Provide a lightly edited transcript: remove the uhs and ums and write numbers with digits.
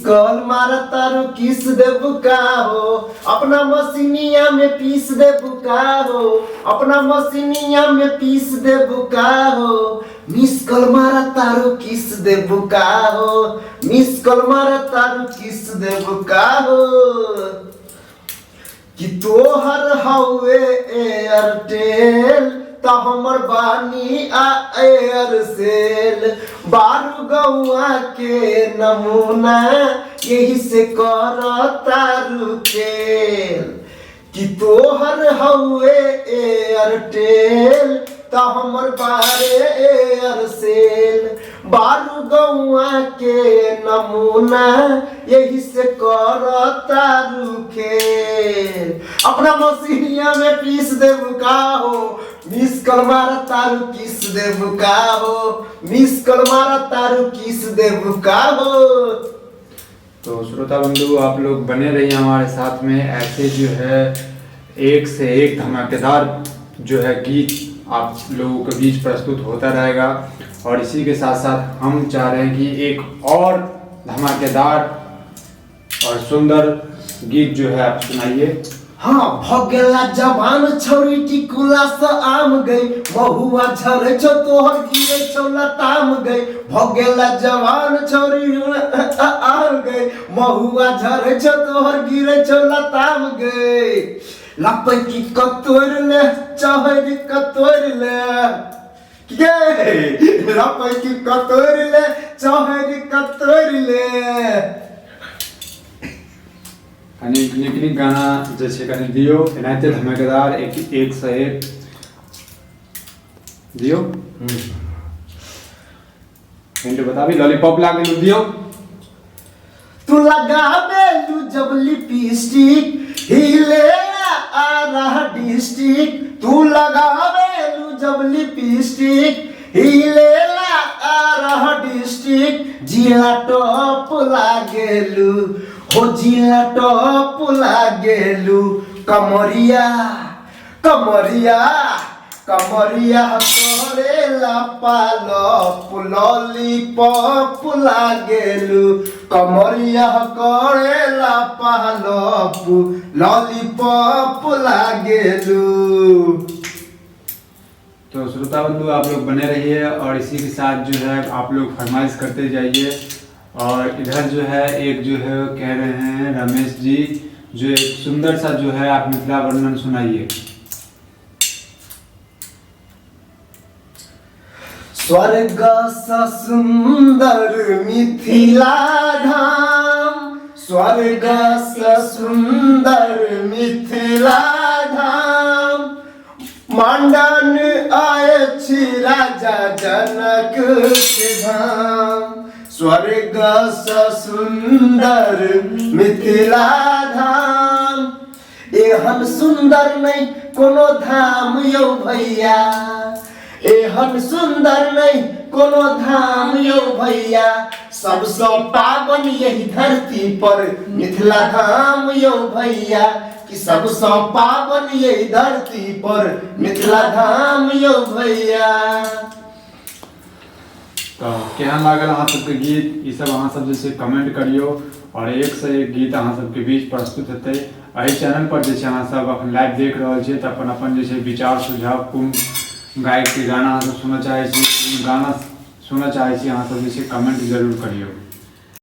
Call मारा तारू किस दे बुका हो अपना मसीनिया में पीस दे बुका हो अपना मसीनिया में पीस दे बुका हो मिस कॉल मारा तारू किस दे बुका हो मिस कॉल मारा तारू किस दे बुका हो कि तोहर हवे एयरटेल त हमर बानी आ एयरसेल बारू गौआ के नमूना यही से कर तारू खेल कि तोहर हवे एयरटेल त हमर बारे एयरसेल बारू गौआ के नमूना यही से कर तारू खेल अपना मसीनिया में पीस दे बुका हो मिस कॉल मारा तारू किस दे बुका हो मिस कॉल मारा तारू किस दे बुका हो। तो श्रोता बंधु आप लोग बने रहिए हमारे साथ में, ऐसे जो है एक से एक धमाकेदार जो है गीत आप लोगों के बीच प्रस्तुत होता रहेगा। और इसी के साथ साथ हम चाह रहे हैं कि एक और धमाकेदार और सुंदर गीत जो है आप सुनाइए। हाँ भगेला जवान छौरी टिकुला स आम गई महुआ झरे छो तोहर गिरे छो लताम गई भगेला जवान छौरी आम गई महुआ झरे छो तोहर गिरे छो लताम गई लपै की कतोर ले चहरी कतोर ले के लपै की कतोर ले चहरी कतोर ले कनी गाना जैसे कनी दियो एनाते धमाकेदार एक से एक दियो हिंट बता भी लॉलीपॉप लागे दियो तू लगावे लू जब लिपस्टिक हिले आ रहा डिस्ट्रिक्ट तू लगावे लू जब लिपस्टिक हिले आ रहा डिस्ट्रिक्ट जिला टॉप लागेलू हो जिला टॉप लागेलू कमरिया कमरिया कमरिया करेला पालप लॉलीपॉप लागेलू कमरिया करेला पालप लॉलीपॉप लागेलू। तो श्रोता बंधु आप लोग बने रहिए और इसी के साथ जो है आप लोग फरमाइश करते जाइए। और इधर जो है एक जो है कह रहे हैं रमेश जी जो एक सुंदर सा जो है आप मिथिला वर्णन सुनाइए। स्वर्ग सा सुंदर मिथिला धाम स्वर्ग सा सुंदर मिथिला धाम मांडन आए छी राजा जनक के धाम स्वर्ग सा सुंदर मिथिला धाम एहन सुंदर नहीं कोनो धाम यौ भैया एहन सुंदर नहीं कोनो धाम यौ भैया सबसे पावन यही धरती पर मिथिला धाम यौ भैया कि सबसे पावन यही धरती पर मिथिला धाम यौ भैया। तो केहन लागल अहाँ सबके गीत ई सब अहाँ सब जैसे कमेंट करियो और एक से एक गीत अहाँ सबके बीच प्रस्तुत हेतै। एहि चैनल पर जैसे अहाँ सब अखन लाइव देख रहल छियै तऽ अपन अपन जैसे विचार सुझाव कोन गायक के गाना अहाँ सब सुनना चाहै छी गाना सुनना चाहै छी अहाँ सब जैसे कमेंट जरूर करियो।